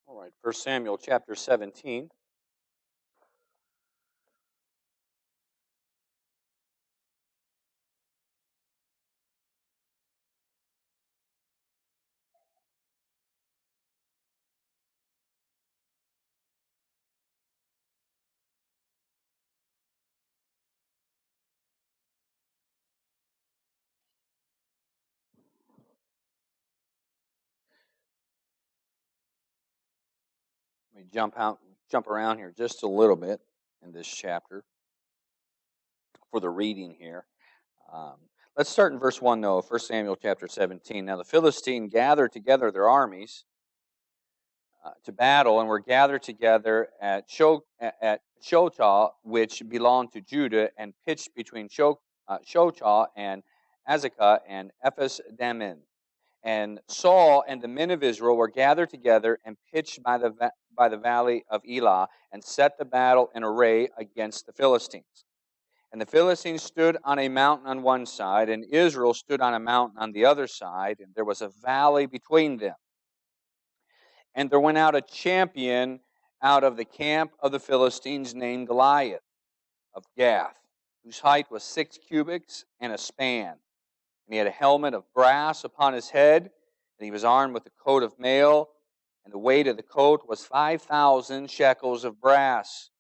All right, 1 Samuel chapter 17. Let me jump around here just a little bit in this chapter for the reading here. Um, let's start in verse 1, though, of 1 Samuel chapter 17. Now the Philistines gathered together their armies to battle, and were gathered together at Shochah, which belonged to Judah, and pitched between Shochah and Azekah and Ephes Dammim. And Saul and the men of Israel were gathered together and pitched by the valley of Elah, and set the battle in array against the Philistines. And the Philistines stood on a mountain on one side, and Israel stood on a mountain on the other side, and there was a valley between them. And there went out a champion out of the camp of the Philistines named Goliath of Gath, whose height was 6 cubits and a span. And he had a helmet of brass upon his head, and he was armed with a coat of mail, and the weight of the coat was 5,000 shekels of brass.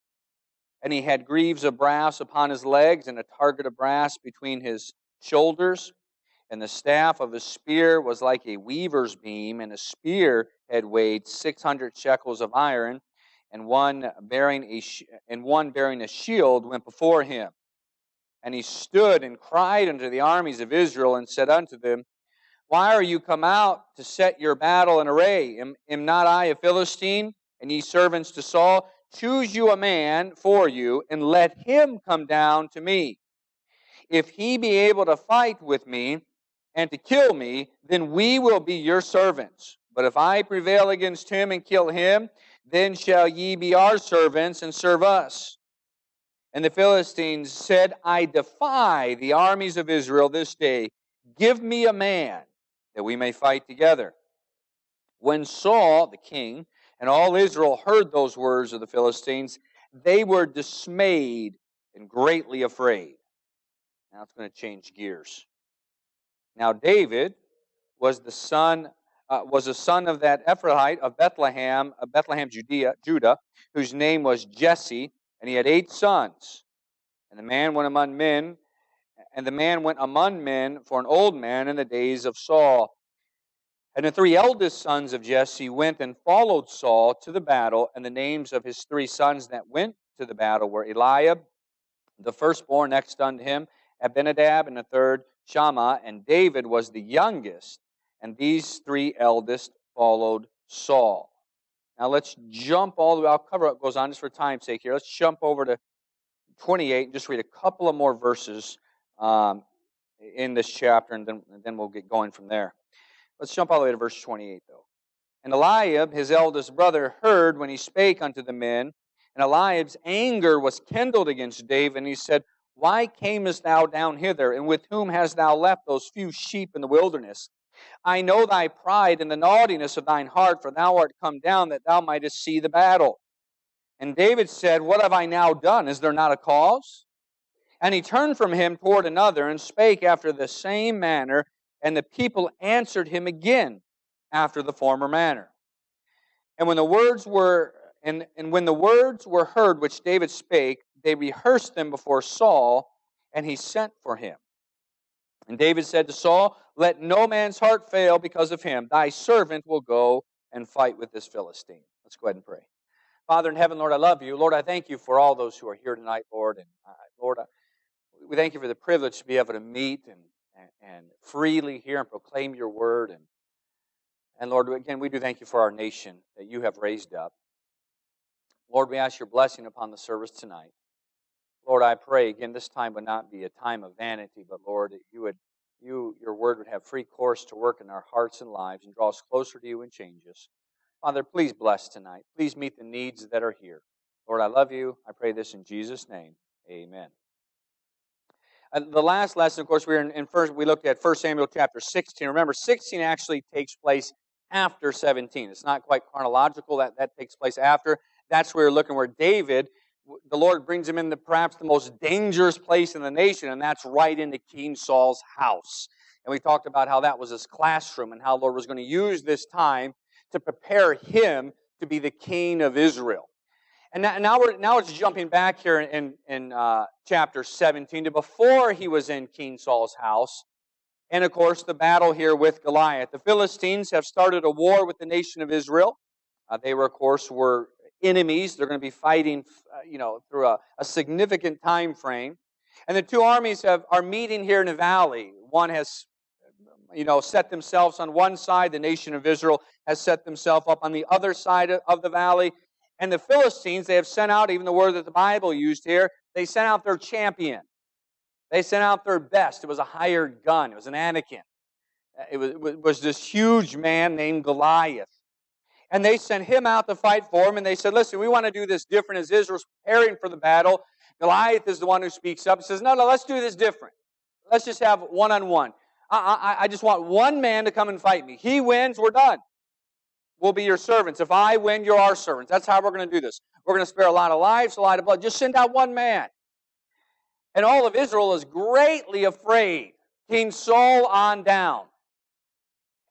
And he had greaves of brass upon his legs, and a target of brass between his shoulders. And the staff of his spear was like a weaver's beam, and a spear had weighed 600 shekels of iron, and one bearing a shield went before him. And he stood and cried unto the armies of Israel, and said unto them, Why are you come out to set your battle in array? Am not I a Philistine, and ye servants to Saul? Choose you a man for you, and let him come down to me. If he be able to fight with me, and to kill me, then we will be your servants. But if I prevail against him and kill him, then shall ye be our servants and serve us. And the Philistines said, I defy the armies of Israel this day. Give me a man, that we may fight together. When Saul, the king, and all Israel heard those words of the Philistines, they were dismayed and greatly afraid. Now it's going to change gears. Now David was a son of that Ephrathite of Bethlehem, Judah, whose name was Jesse, and he had 8 sons. And the man went among men for an old man in the days of Saul. And the 3 eldest sons of Jesse went and followed Saul to the battle, and the names of his 3 sons that went to the battle were Eliab, the firstborn next unto him, Abinadab, and the third Shammah, and David was the youngest, and these 3 eldest followed Saul. Now let's jump all the way, I'll cover what goes on just for time's sake here. Let's jump over to 28 and just read a couple of more verses in this chapter, and then we'll get going from there. Let's jump all the way to verse 28, though. And Eliab, his eldest brother, heard when he spake unto the men, and Eliab's anger was kindled against David, and he said, Why camest thou down hither, and with whom hast thou left those few sheep in the wilderness? I know thy pride and the naughtiness of thine heart, for thou art come down that thou mightest see the battle. And David said, What have I now done? Is there not a cause? And he turned from him toward another, and spake after the same manner, and the people answered him again after the former manner. And when the words were heard which David spake, they rehearsed them before Saul, and he sent for him. And David said to Saul, Let no man's heart fail because of him. Thy servant will go and fight with this Philistine. Let's go ahead and pray. Father in heaven, Lord, I love you. Lord, I thank you for all those who are here tonight, Lord. And Lord, we thank you for the privilege to be able to meet and freely hear and proclaim your word. And Lord, again, we do thank you for our nation that you have raised up. Lord, we ask your blessing upon the service tonight. Lord, I pray, again, this time would not be a time of vanity, but Lord, that your word would have free course to work in our hearts and lives and draw us closer to you and change us. Father, please bless tonight. Please meet the needs that are here. Lord, I love you. I pray this in Jesus' name. Amen. The last lesson, of course, we looked at 1 Samuel chapter 16. Remember, 16 actually takes place after 17. It's not quite chronological. That takes place after. That's where you're looking where David, the Lord brings him into perhaps the most dangerous place in the nation, and that's right into King Saul's house. And we talked about how that was his classroom and how the Lord was going to use this time to prepare him to be the king of Israel. And now it's jumping back here in chapter 17 to before he was in King Saul's house. And of course, the battle here with Goliath. The Philistines have started a war with the nation of Israel. They were, of course, enemies. They're going to be fighting, through a significant time frame. And the two armies are meeting here in a valley. One has, set themselves on one side. The nation of Israel has set themselves up on the other side of the valley. And the Philistines, they have sent out, even the word that the Bible used here, they sent out their champion. They sent out their best. It was a hired gun. It was an Anakin. It was this huge man named Goliath. And they sent him out to fight for him, and they said, listen, we want to do this different as Israel's preparing for the battle. Goliath is the one who speaks up and says, no, let's do this different. Let's just have one-on-one. I just want one man to come and fight me. He wins, we're done. We'll be your servants. If I win, you're our servants. That's how we're going to do this. We're going to spare a lot of lives, a lot of blood. Just send out one man. And all of Israel is greatly afraid. King Saul on down.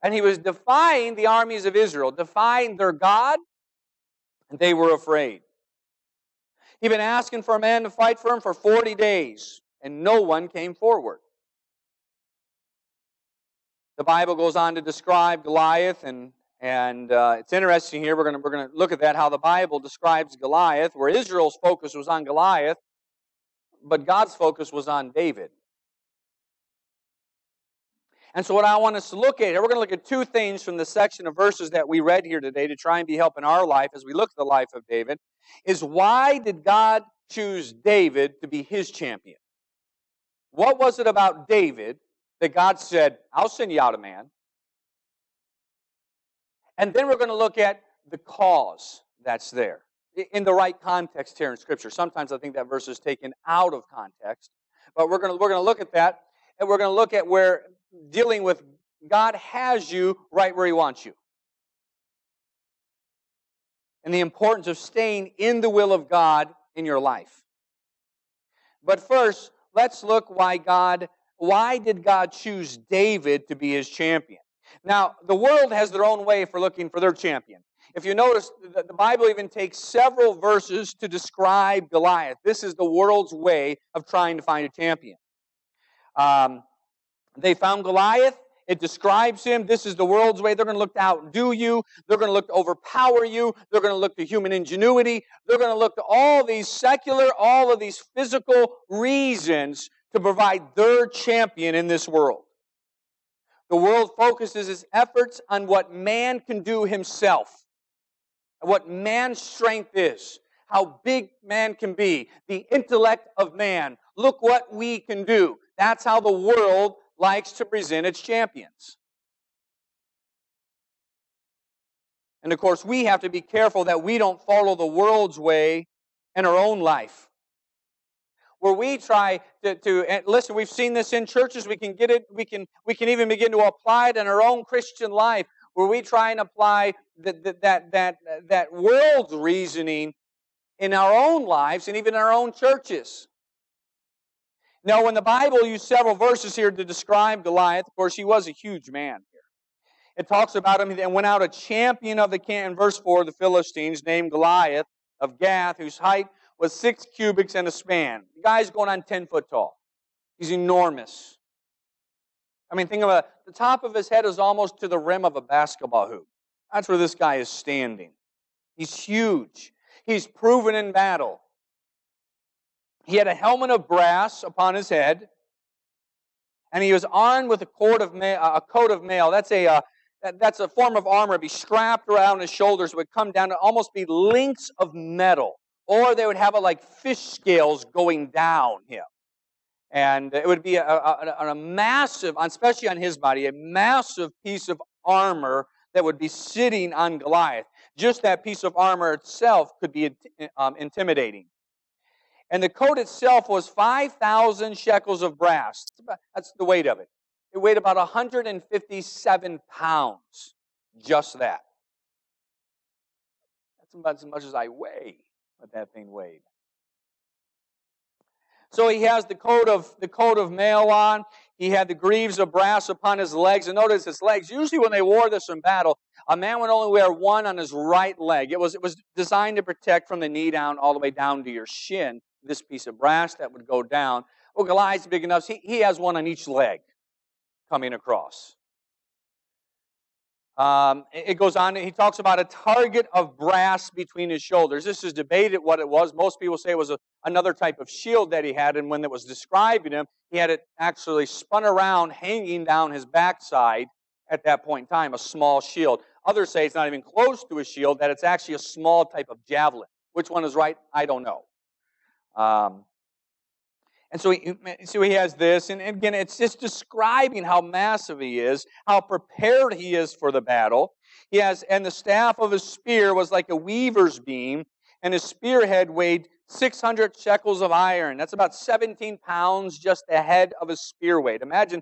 And he was defying the armies of Israel, defying their God, and they were afraid. He'd been asking for a man to fight for him for 40 days, and no one came forward. The Bible goes on to describe Goliath, and it's interesting here. We're going to look at that, how the Bible describes Goliath, where Israel's focus was on Goliath, but God's focus was on David. And so what I want us to look at here, we're going to look at two things from the section of verses that we read here today to try and be helping our life as we look at the life of David, is why did God choose David to be his champion? What was it about David that God said, I'll send you out a man? And then we're going to look at the cause that's there in the right context here in Scripture. Sometimes I think that verse is taken out of context, but we're going to look at that, and we're going to look at where dealing with God has you right where He wants you, and the importance of staying in the will of God in your life. But first, let's look why did God choose David to be His champion? Now, the world has their own way for looking for their champion. If you notice, the Bible even takes several verses to describe Goliath. This is the world's way of trying to find a champion. They found Goliath. It describes him. This is the world's way. They're going to look to outdo you. They're going to look to overpower you. They're going to look to human ingenuity. They're going to look to all these secular, all of these physical reasons to provide their champion in this world. The world focuses its efforts on what man can do himself, what man's strength is, how big man can be, the intellect of man. Look what we can do. That's how the world likes to present its champions. And of course, we have to be careful that we don't follow the world's way in our own life. Where we try to listen, we've seen this in churches, we can get it, we can even begin to apply it in our own Christian life, where we try and apply that world's reasoning in our own lives and even in our own churches. Now, when the Bible used several verses here to describe Goliath, of course, he was a huge man here. It talks about him, and went out a champion of the camp, in verse 4, the Philistines, named Goliath of Gath, whose height was 6 cubits and a span. The guy's going on 10 foot tall. He's enormous. I mean, think about it. The top of his head is almost to the rim of a basketball hoop. That's where this guy is standing. He's huge. He's proven in battle. He had a helmet of brass upon his head, and he was armed with a coat of mail. That's a form of armor. It'd be strapped around his shoulders. It would come down to almost be links of metal. Or they would have like fish scales going down him. And it would be a massive, especially on his body, a massive piece of armor that would be sitting on Goliath. Just that piece of armor itself could be intimidating. And the coat itself was 5,000 shekels of brass. That's the weight of it. It weighed about 157 pounds. Just that. That's about as much as I weigh, what that thing weighed. So he has the coat of mail on. He had the greaves of brass upon his legs. And notice his legs. Usually when they wore this in battle, a man would only wear one on his right leg. It was designed to protect from the knee down all the way down to your shin. This piece of brass that would go down. Well, Goliath's big enough. He has one on each leg coming across. It goes on, he talks about a target of brass between his shoulders. This is debated what it was. Most people say it was another type of shield that he had, and when it was describing him, he had it actually spun around, hanging down his backside at that point in time, a small shield. Others say it's not even close to a shield, that it's actually a small type of javelin. Which one is right? I don't know. And so he has this, and again, it's just describing how massive he is, how prepared he is for the battle. He has, and the staff of his spear was like a weaver's beam, and his spearhead weighed 600 shekels of iron. That's about 17 pounds, just the head of his spear weight. Imagine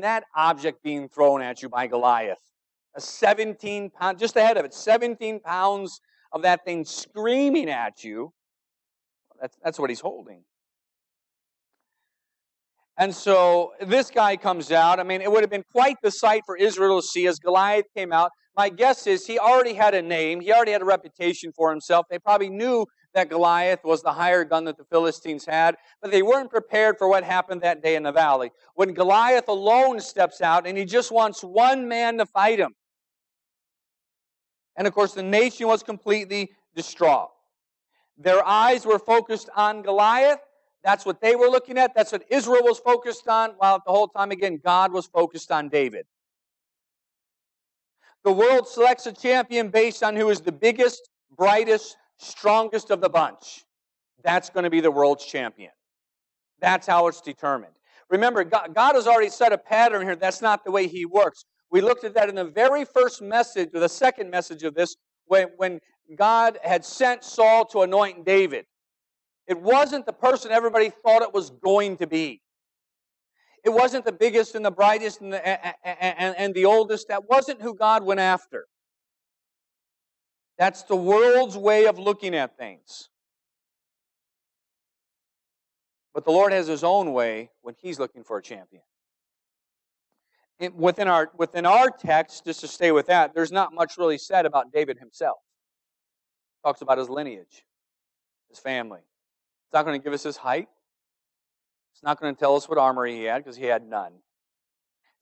that object being thrown at you by Goliath. A 17 pound, just the head of it, 17 pounds of that thing screaming at you. That's what he's holding. And so this guy comes out. I mean, it would have been quite the sight for Israel to see as Goliath came out. My guess is he already had a name. He already had a reputation for himself. They probably knew that Goliath was the hired gun that the Philistines had, but they weren't prepared for what happened that day in the valley. When Goliath alone steps out and he just wants one man to fight him. And of course, the nation was completely distraught. Their eyes were focused on Goliath. That's what they were looking at. That's what Israel was focused on, while the whole time, again, God was focused on David. The world selects a champion based on who is the biggest, brightest, strongest of the bunch. That's going to be the world's champion. That's how it's determined. Remember, God has already set a pattern here. That's not the way He works. We looked at that in the very first message, or the second message of this, when God had sent Saul to anoint David. It wasn't the person everybody thought it was going to be. It wasn't the biggest and the brightest and the oldest. That wasn't who God went after. That's the world's way of looking at things. But the Lord has His own way when He's looking for a champion. Within our text, just to stay with that, there's not much really said about David himself. It talks about his lineage, his family. It's not going to give us his height. It's not going to tell us what armor he had, because he had none.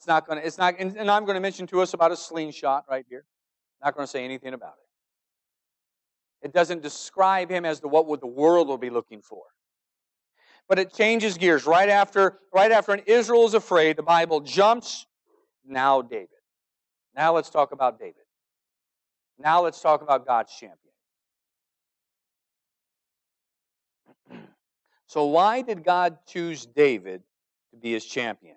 And I'm going to mention to us about a slingshot right here. Not going to say anything about it. It doesn't describe him as what the world will be looking for. But it changes gears. Right after an Israel is afraid, the Bible jumps. Now David. Now let's talk about David. Now let's talk about God's champion. So why did God choose David to be His champion?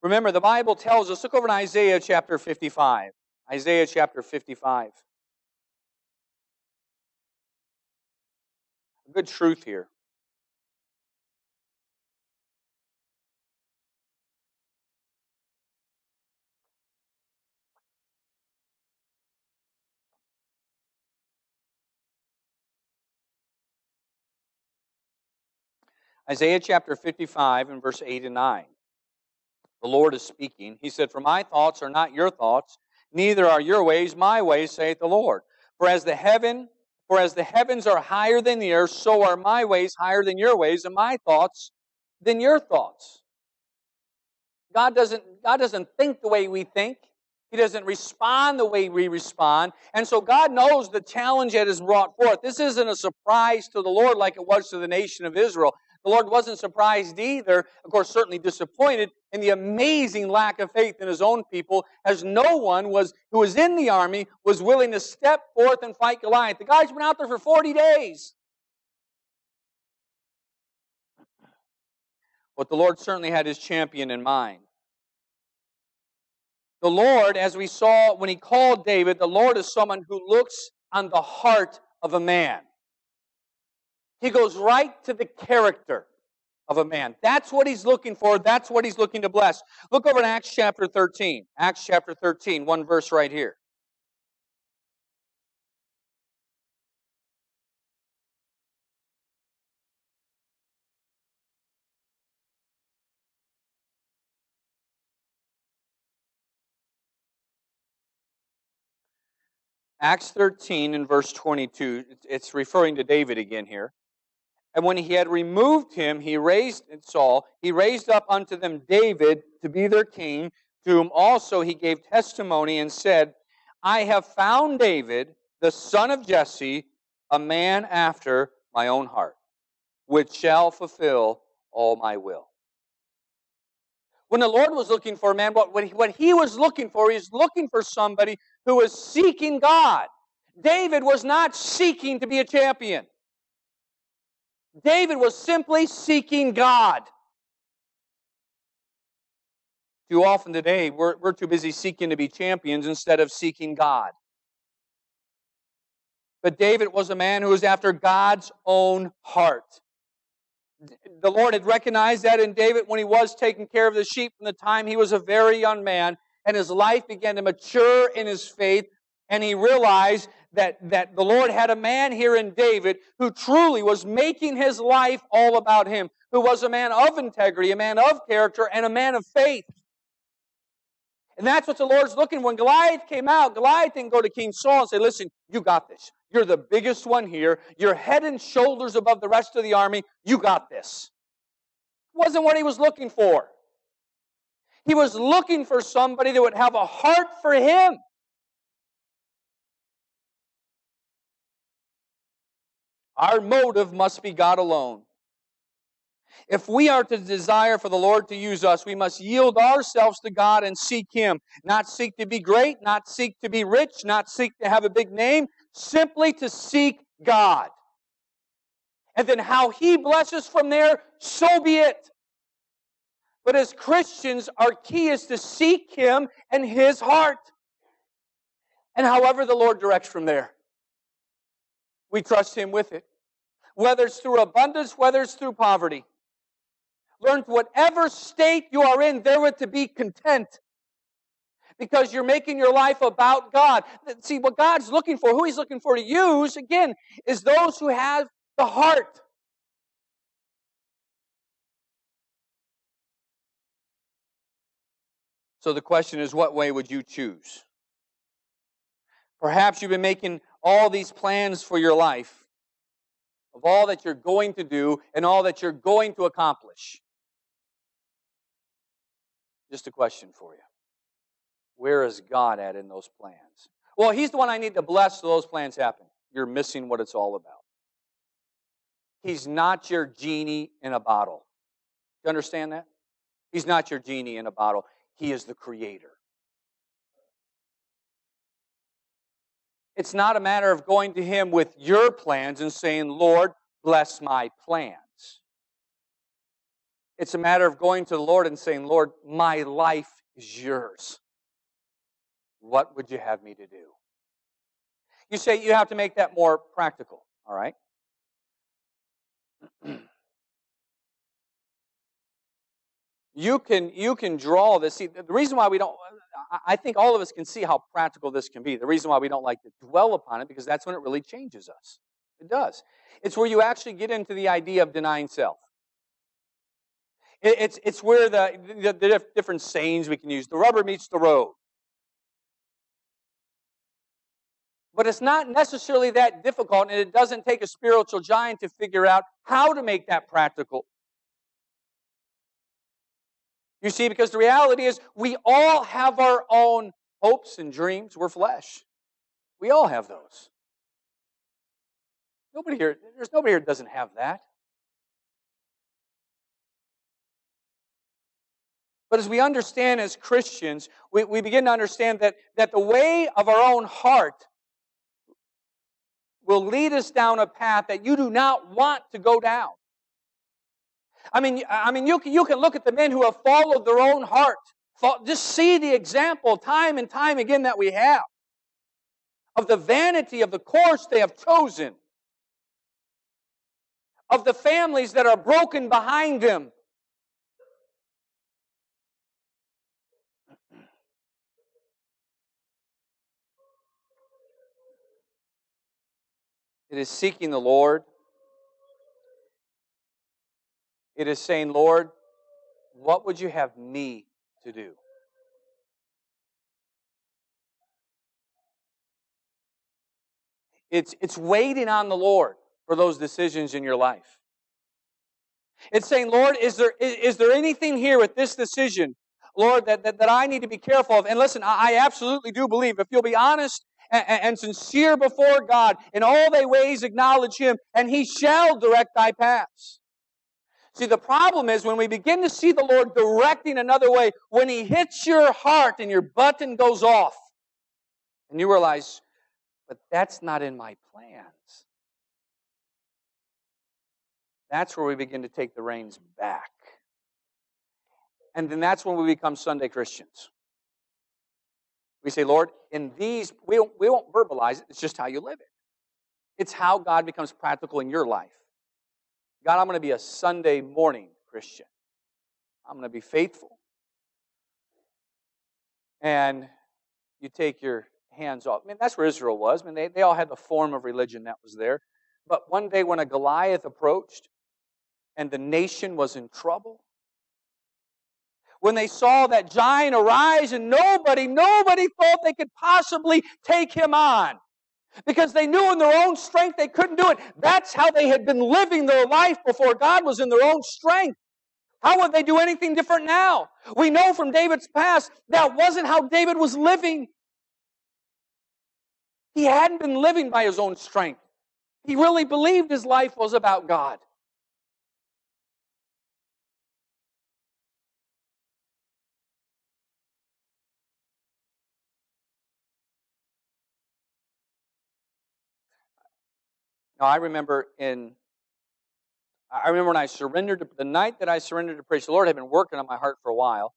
Remember, the Bible tells us, look over in Isaiah chapter 55. Isaiah chapter 55. A good truth here. Isaiah chapter 55 and verse 8 and 9. The Lord is speaking. He said, "For my thoughts are not your thoughts, neither are your ways my ways, saith the Lord. For as the heavens are higher than the earth, so are my ways higher than your ways, and my thoughts than your thoughts." God doesn't think the way we think. He doesn't respond the way we respond. And so God knows the challenge that is brought forth. This isn't a surprise to the Lord like it was to the nation of Israel. The Lord wasn't surprised either, of course, certainly disappointed in the amazing lack of faith in His own people, as no one who was in the army was willing to step forth and fight Goliath. The guy's been out there for 40 days. But the Lord certainly had His champion in mind. The Lord, as we saw when He called David, the Lord is someone who looks on the heart of a man. He goes right to the character. of a man. That's what he's looking for. That's what he's looking to bless. Look over in Acts chapter 13. Acts chapter 13, one verse right here. Acts 13 and verse 22, it's referring to David again here. And when he had removed him, he raised up unto them David to be their king, to whom also he gave testimony and said, I have found David, the son of Jesse, a man after my own heart, which shall fulfill all my will. When the Lord was looking for a man, what he was looking for, he was looking for somebody who was seeking God. David was not seeking to be a champion. David was simply seeking God. Too often today, we're too busy seeking to be champions instead of seeking God. But David was a man who was after God's own heart. The Lord had recognized that in David when he was taking care of the sheep from the time he was a very young man, and his life began to mature in his faith, and he realized that the Lord had a man here in David who truly was making his life all about him, who was a man of integrity, a man of character, and a man of faith. And that's what the Lord's looking for. When Goliath came out, Goliath didn't go to King Saul and say, listen, you got this. You're the biggest one here. You're head and shoulders above the rest of the army. You got this. It wasn't what he was looking for. He was looking for somebody that would have a heart for him. Our motive must be God alone. If we are to desire for the Lord to use us, we must yield ourselves to God and seek Him. Not seek to be great, not seek to be rich, not seek to have a big name, simply to seek God. And then how He blesses from there, so be it. But as Christians, our key is to seek Him and His heart. And however the Lord directs from there, we trust Him with it. Whether it's through abundance, whether it's through poverty. Learn whatever state you are in, therewith to be content. Because you're making your life about God. See, what God's looking for, who He's looking for to use, again, is those who have the heart. So the question is, what way would you choose? Perhaps you've been making all these plans for your life, of all that you're going to do and all that you're going to accomplish. Just a question for you. Where is God at in those plans? Well, He's the one I need to bless so those plans happen. You're missing what it's all about. He's not your genie in a bottle. Do you understand that? He's not your genie in a bottle. He is the Creator. It's not a matter of going to Him with your plans and saying, Lord, bless my plans. It's a matter of going to the Lord and saying, Lord, my life is yours. What would you have me to do? You say you have to make that more practical, all right? You can draw this. See, the reason why we don't, I think all of us can see how practical this can be. The reason why we don't like to dwell upon it, because that's when it really changes us. It does. It's where you actually get into the idea of denying self. It's where the different sayings we can use. The rubber meets the road. But it's not necessarily that difficult, and it doesn't take a spiritual giant to figure out how to make that practical. You see, because the reality is we all have our own hopes and dreams. We're flesh. We all have those. There's nobody here that doesn't have that. But as we understand as Christians, we begin to understand that the way of our own heart will lead us down a path that you do not want to go down. I mean, you can look at the men who have followed their own heart. Just see the example time and time again that we have of the vanity of the course they have chosen, of the families that are broken behind him. It is seeking the Lord. It is saying, Lord, what would you have me to do? It's waiting on the Lord for those decisions in your life. It's saying, Lord, is there anything here with this decision, Lord, that I need to be careful of? And listen, I absolutely do believe if you'll be honest and sincere before God, in all thy ways acknowledge Him, and He shall direct thy paths. See, the problem is when we begin to see the Lord directing another way, when He hits your heart and your button goes off, and you realize, but that's not in my plans. That's where we begin to take the reins back. And then that's when we become Sunday Christians. We say, Lord, in these, we won't verbalize it, it's just how you live it. It's how God becomes practical in your life. God, I'm going to be a Sunday morning Christian. I'm going to be faithful. And you take your hands off. I mean, that's where Israel was. I mean, they all had the form of religion that was there. But one day when a Goliath approached and the nation was in trouble, when they saw that giant arise and nobody thought they could possibly take him on, because they knew in their own strength they couldn't do it. That's how they had been living their life before God, was in their own strength. How would they do anything different now? We know from David's past that wasn't how David was living. He hadn't been living by his own strength. He really believed his life was about God. Now, I remember when I surrendered, the night that I surrendered to preach, the Lord had been working on my heart for a while,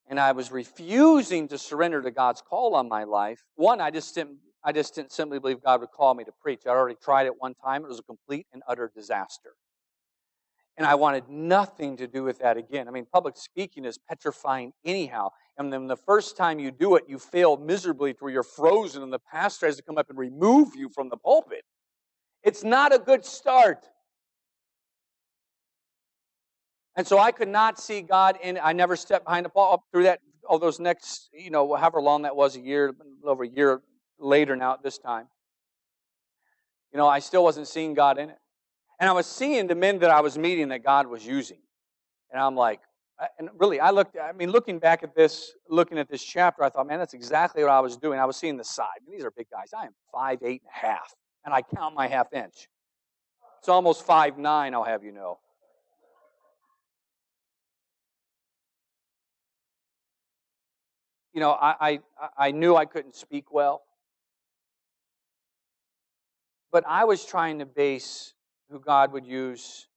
and I was refusing to surrender to God's call on my life. One, I just didn't simply believe God would call me to preach. I already tried it one time. It was a complete and utter disaster. And I wanted nothing to do with that again. I mean, public speaking is petrifying anyhow. And then the first time you do it, you fail miserably to where you're frozen and the pastor has to come up and remove you from the pulpit. It's not a good start. And so I could not see God in, I never stepped behind the pulpit up through that, all those next, however long that was, over a year later now at this time. I still wasn't seeing God in it. And I was seeing the men that I was meeting that God was using. And I'm like, and really, looking back at this, looking at this chapter, I thought, man, that's exactly what I was doing. I was seeing the side. These are big guys. I am 5'8.5", and I count my half inch. It's almost 5'9", I'll have you know. I knew I couldn't speak well. But I was trying to base who God would use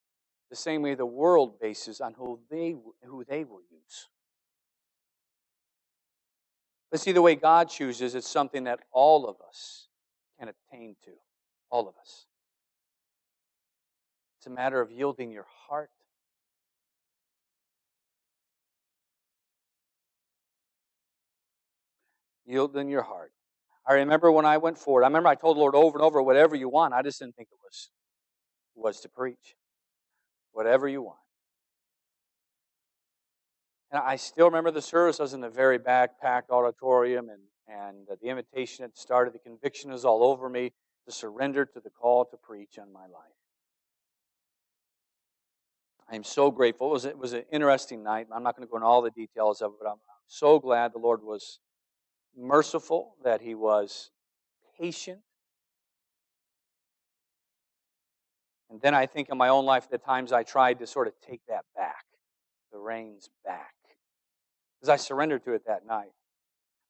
the same way the world bases on who they will use. But see, the way God chooses, it's something that all of us can attain to. All of us. It's a matter of yielding your heart. Yielding your heart. I remember when I went forward, I told the Lord over and over, whatever you want. I just didn't think it was to preach. Whatever you want. And I still remember the service. I was in the very back, packed auditorium, and the invitation had started. The conviction was all over me to surrender to the call to preach on my life. I am so grateful. It was an interesting night. I'm not going to go into all the details of it, but I'm so glad the Lord was merciful, that He was patient. And then I think in my own life, the times I tried to sort of take that back, the reins back, because I surrendered to it that night.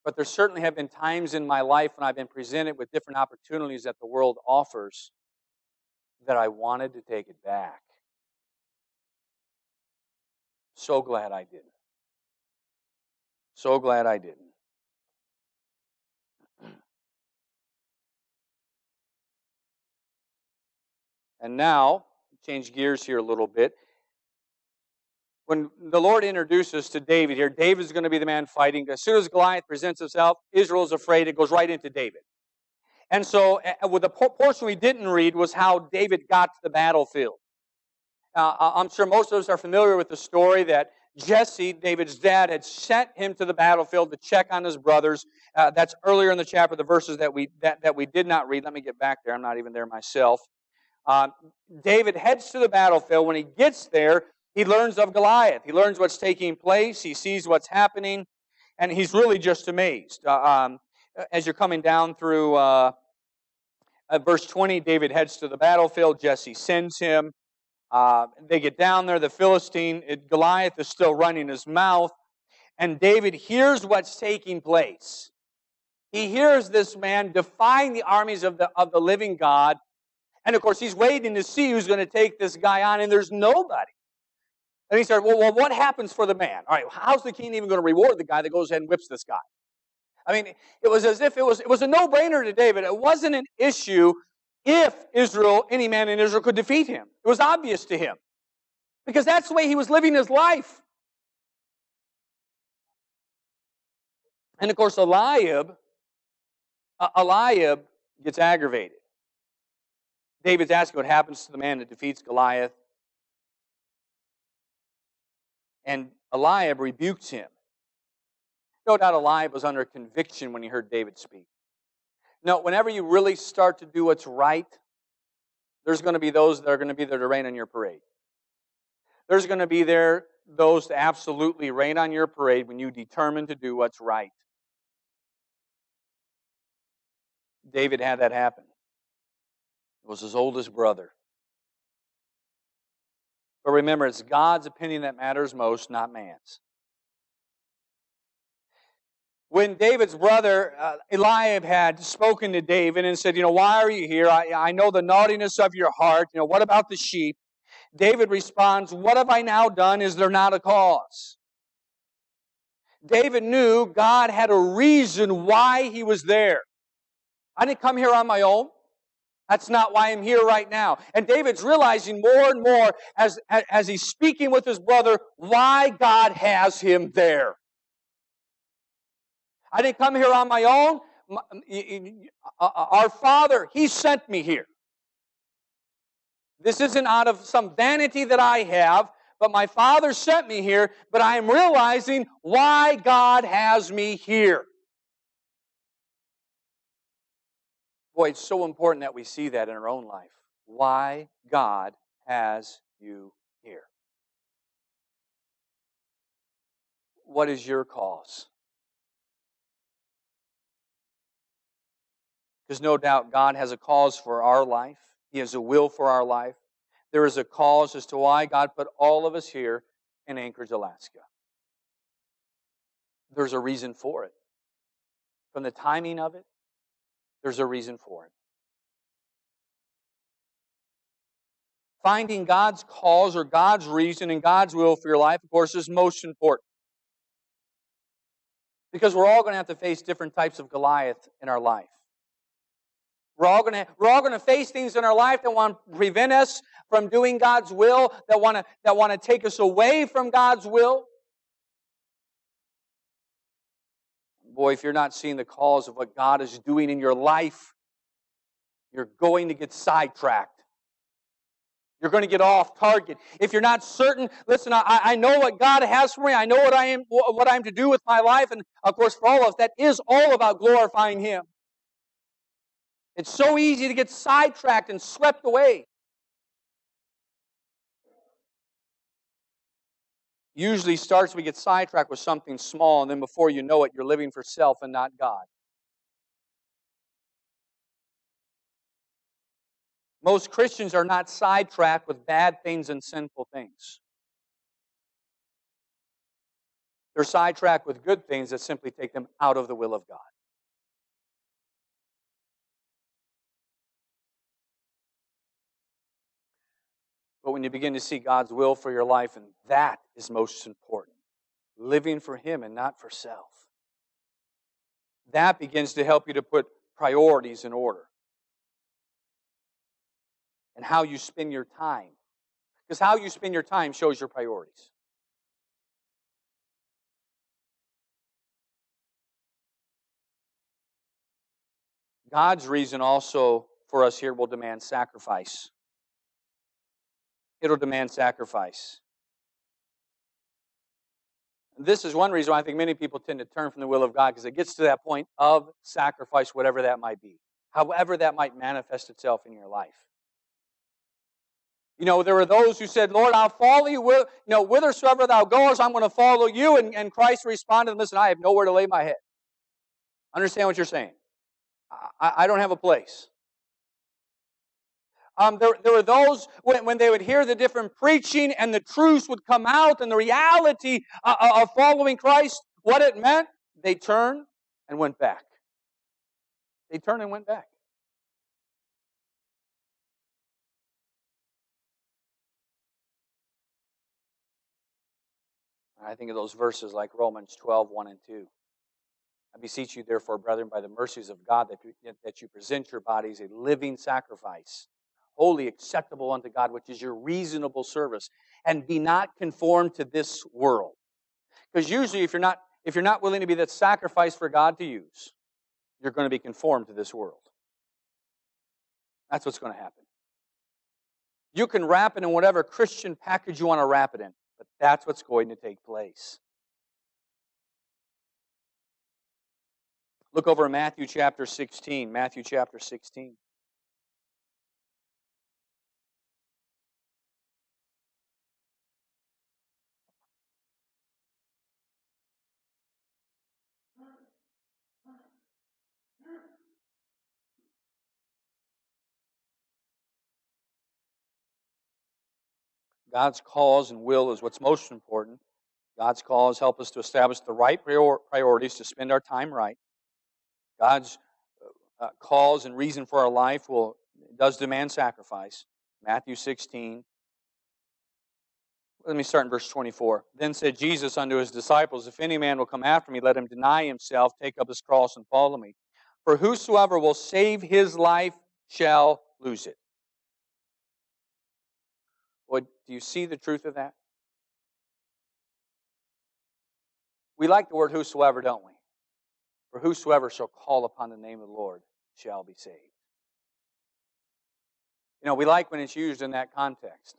But there certainly have been times in my life when I've been presented with different opportunities that the world offers that I wanted to take it back. So glad I didn't. So glad I didn't. And now, change gears here a little bit. When the Lord introduces us to David here, David's going to be the man fighting. As soon as Goliath presents himself, Israel's afraid. It goes right into David. And so with the portion we didn't read was how David got to the battlefield. I'm sure most of us are familiar with the story that Jesse, David's dad, had sent him to the battlefield to check on his brothers. That's earlier in the chapter, the verses that we did not read. Let me get back there. I'm not even there myself. David heads to the battlefield. When he gets there, he learns of Goliath. He learns what's taking place. He sees what's happening, and he's really just amazed. As you're coming down through verse 20, David heads to the battlefield. Jesse sends him. They get down there. The Philistine, Goliath, is still running his mouth. And David hears what's taking place. He hears this man defying the armies of the living God. And of course, he's waiting to see who's going to take this guy on, and there's nobody. And he started, well, what happens for the man? All right, how's the king even going to reward the guy that goes ahead and whips this guy? I mean, it was as if it was a no-brainer to David. It wasn't an issue if Israel, any man in Israel, could defeat him. It was obvious to him. Because that's the way he was living his life. And of course, Eliab gets aggravated. David's asking what happens to the man that defeats Goliath. And Eliab rebukes him. No doubt Eliab was under conviction when he heard David speak. No, whenever you really start to do what's right, there's going to be those that are going to be there to rain on your parade. There's going to be those to absolutely rain on your parade when you determine to do what's right. David had that happen. It was his oldest brother. But remember, it's God's opinion that matters most, not man's. When David's brother, Eliab, had spoken to David and said, why are you here? I know the naughtiness of your heart. What about the sheep? David responds, what have I now done? Is there not a cause? David knew God had a reason why he was there. I didn't come here on my own. That's not why I'm here right now. And David's realizing more and more as he's speaking with his brother why God has him there. I didn't come here on my own. Our Father, He sent me here. This isn't out of some vanity that I have, but my Father sent me here, but I am realizing why God has me here. Boy, it's so important that we see that in our own life. Why God has you here. What is your cause? Because no doubt God has a cause for our life. He has a will for our life. There is a cause as to why God put all of us here in Anchorage, Alaska. There's a reason for it. From the timing of it, there's a reason for it. Finding God's cause or God's reason and God's will for your life, of course, is most important. Because we're all going to have to face different types of Goliath in our life. We're all going to face things in our life that want to prevent us from doing God's will, that want to take us away from God's will. Boy, if you're not seeing the cause of what God is doing in your life, you're going to get sidetracked. You're going to get off target. If you're not certain, listen, I know what God has for me. I know what I'm to do with my life. And of course, for all of us, that is all about glorifying Him. It's so easy to get sidetracked and swept away. Usually starts we get sidetracked with something small, and then before you know it, you're living for self and not God. Most Christians are not sidetracked with bad things and sinful things. They're sidetracked with good things that simply take them out of the will of God. But when you begin to see God's will for your life, and that is most important, living for Him and not for self, that begins to help you to put priorities in order. And how you spend your time Because how you spend your time shows your priorities. God's reason also for us here will demand sacrifice. It'll demand sacrifice. This is one reason why I think many people tend to turn from the will of God, because it gets to that point of sacrifice, whatever that might be, however that might manifest itself in your life. There were those who said, Lord, I'll follow you, whithersoever thou goest, I'm going to follow you. And Christ responded, listen, I have nowhere to lay my head. Understand what you're saying? I don't have a place. There were those, when they would hear the different preaching and the truths would come out and the reality of following Christ, what it meant, they turned and went back. They turned and went back. I think of those verses like Romans 12, 1 and 2. I beseech you, therefore, brethren, by the mercies of God, that you present your bodies a living sacrifice, wholly acceptable unto God, which is your reasonable service, and be not conformed to this world. Because usually, if you're not willing to be that sacrifice for God to use, you're going to be conformed to this world. That's what's going to happen. You can wrap it in whatever Christian package you want to wrap it in, but that's what's going to take place. Look over Matthew chapter 16. Matthew chapter 16. God's cause and will is what's most important. God's cause help us to establish the right priorities to spend our time right. God's cause and reason for our life does demand sacrifice. Matthew 16. Let me start in verse 24. Then said Jesus unto his disciples, if any man will come after me, let him deny himself, take up his cross, and follow me. For whosoever will save his life shall lose it. Well, do you see the truth of that? We like the word whosoever, don't we? For whosoever shall call upon the name of the Lord shall be saved. We like when it's used in that context.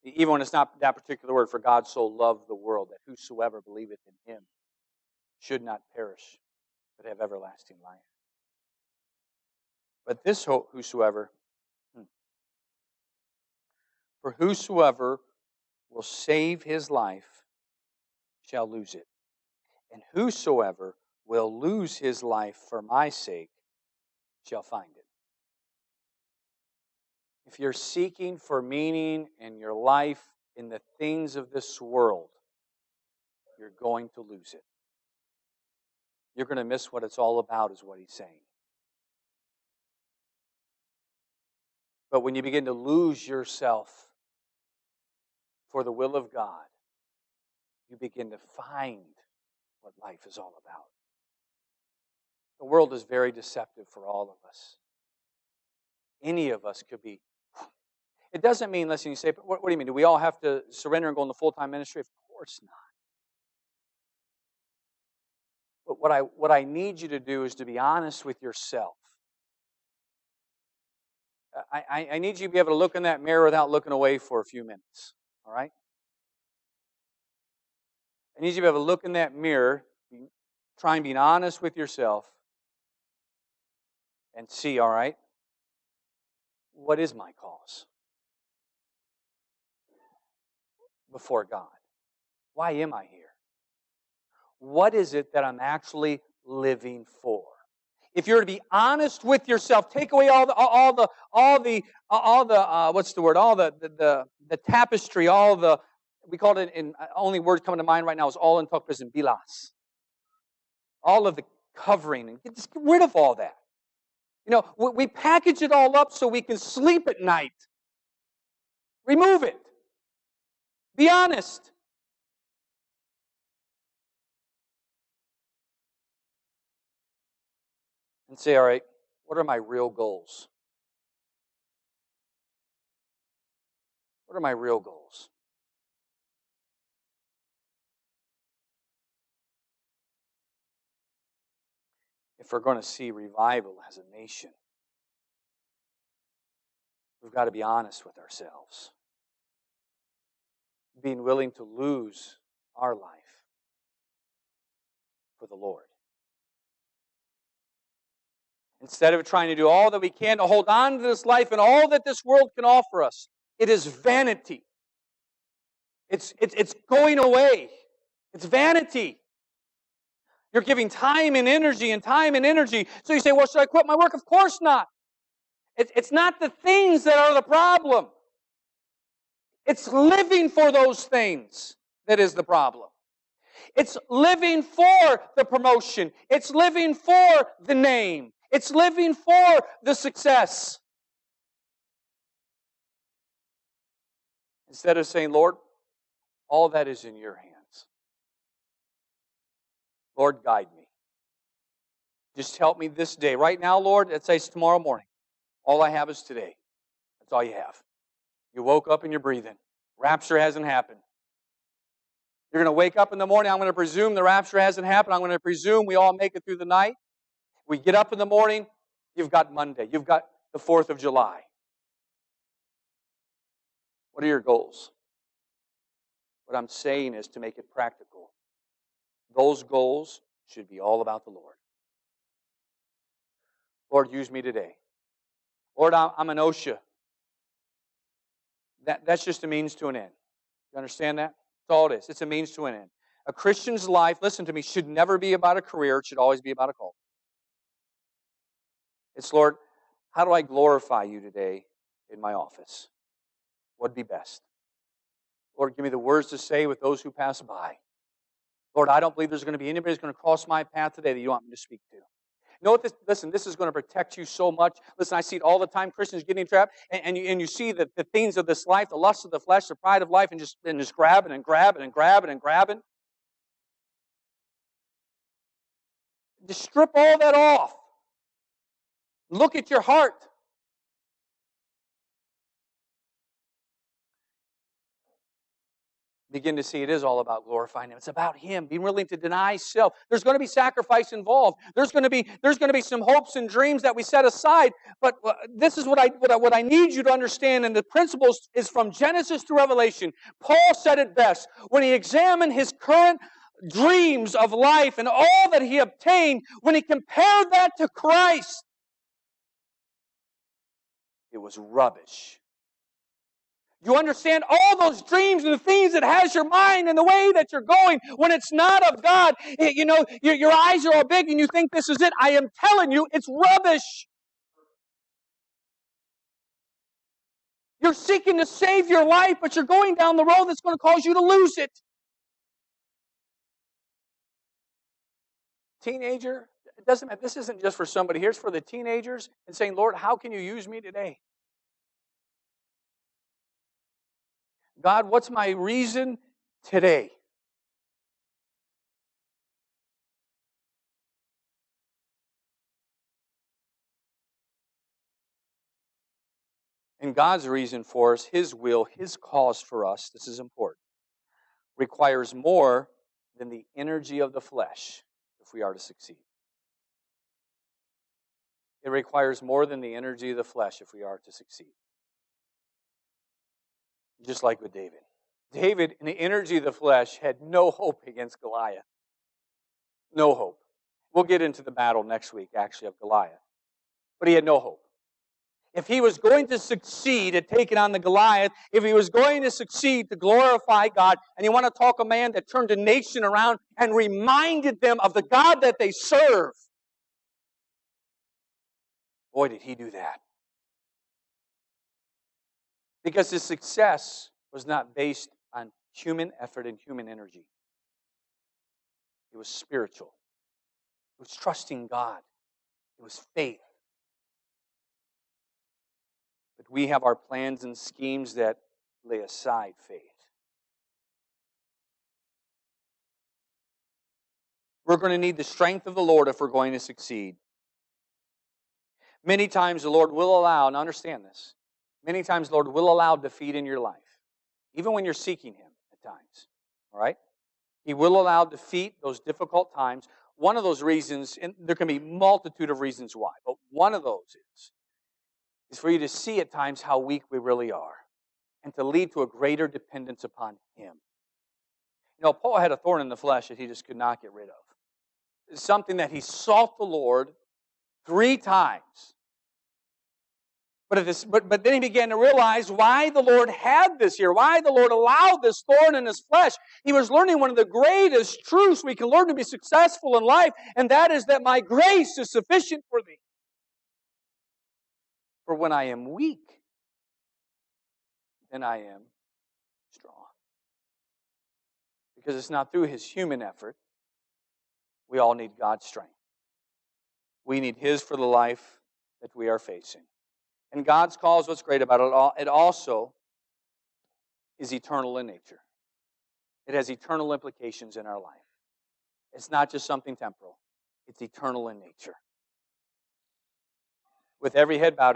Even when it's not that particular word, for God so loved the world that whosoever believeth in him should not perish, but have everlasting life. But this whosoever, for whosoever will save his life shall lose it. And whosoever will lose his life for my sake shall find it. If you're seeking for meaning in your life in the things of this world, you're going to lose it. You're going to miss what it's all about, is what he's saying. But when you begin to lose yourself for the will of God, you begin to find what life is all about. The world is very deceptive for all of us. Any of us could be. It doesn't mean, listen, you say, what do you mean? Do we all have to surrender and go into full-time ministry? Of course not. But what I need you to do is to be honest with yourself. I need you to be able to look in that mirror without looking away for a few minutes. All right? I need you to be able to look in that mirror, try and be honest with yourself, and see, all right, what is my cause before God? Why am I here? What is it that I'm actually living for? If you're to be honest with yourself, take away all the what's the word? All the tapestry, we call it in only word coming to mind right now is all in talk prison bilas. All of the covering, and just get rid of all that. We package it all up so we can sleep at night. Remove it. Be honest. And say, all right, what are my real goals? What are my real goals? If we're going to see revival as a nation, we've got to be honest with ourselves. Being willing to lose our life for the Lord. Instead of trying to do all that we can to hold on to this life and all that this world can offer us, it is vanity. It's going away. It's vanity. You're giving time and energy and time and energy. So you say, well, should I quit my work? Of course not. It's not the things that are the problem. It's living for those things that is the problem. It's living for the promotion. It's living for the name. It's living for the success. Instead of saying, Lord, all that is in your hands. Lord, guide me. Just help me this day. Right now, Lord, let's say it's tomorrow morning. All I have is today. That's all you have. You woke up and you're breathing. Rapture hasn't happened. You're going to wake up in the morning. I'm going to presume the rapture hasn't happened. I'm going to presume we all make it through the night. We get up in the morning. You've got Monday. You've got the 4th of July. What are your goals? What I'm saying is to make it practical. Those goals should be all about the Lord. Lord, use me today. Lord, I'm an OSHA. That's just a means to an end. You understand that? That's all it is. It's a means to an end. A Christian's life, listen to me, should never be about a career. It should always be about a call. It's, Lord, how do I glorify you today in my office? What'd be best? Lord, give me the words to say with those who pass by. Lord, I don't believe there's going to be anybody who's going to cross my path today that you want me to speak to. You know what? Listen, this is going to protect you so much. Listen, I see it all the time, Christians getting trapped, and you see the things of this life, the lust of the flesh, the pride of life, and just grabbing and grabbing and grabbing and grabbing. Just strip all that off. Look at your heart. Begin to see it is all about glorifying Him. It's about Him, being willing to deny self. There's going to be sacrifice involved. There's going to be some hopes and dreams that we set aside. But this is what I need you to understand, and the principles is from Genesis to Revelation. Paul said it best when he examined his current dreams of life and all that he obtained. When he compared that to Christ, it was rubbish. You understand all those dreams and the things that has your mind and the way that you're going when it's not of God. You know, your eyes are all big and you think this is it. I am telling you, it's rubbish. You're seeking to save your life, but you're going down the road that's going to cause you to lose it. Teenager, it doesn't matter. This isn't just for somebody here. It's for the teenagers and saying, Lord, how can you use me today? God, what's my reason today? And God's reason for us, His will, His cause for us, this is important, requires more than the energy of the flesh if we are to succeed. It requires more than the energy of the flesh if we are to succeed. Just like with David. David, in the energy of the flesh, had no hope against Goliath. No hope. We'll get into the battle next week, actually, of Goliath. But he had no hope. If he was going to succeed at taking on the Goliath, if he was going to succeed to glorify God, and you want to talk a man that turned a nation around and reminded them of the God that they serve, boy, did he do that. Because his success was not based on human effort and human energy. It was spiritual. It was trusting God. It was faith. But we have our plans and schemes that lay aside faith. We're going to need the strength of the Lord if we're going to succeed. Many times the Lord will allow, and understand this, many times the Lord will allow defeat in your life. even when you're seeking Him at times. All right? He will allow defeat, those difficult times. One of those reasons, and there can be multitude of reasons why, but one of those is for you to see at times how weak we really are and to lead to a greater dependence upon Him. You know, Paul had a thorn in the flesh that he just could not get rid of. It's something that he sought the Lord 3 times. But then he began to realize why the Lord had this here, why the Lord allowed this thorn in his flesh. He was learning one of the greatest truths we can learn to be successful in life, and that is that my grace is sufficient for thee. For when I am weak, then I am strong. Because it's not through his human effort. We all need God's strength. We need His for the life that we are facing. And God's cause, what's great about it all, it also is eternal in nature. It has eternal implications in our life. It's not just something temporal. It's eternal in nature. With every head bowed,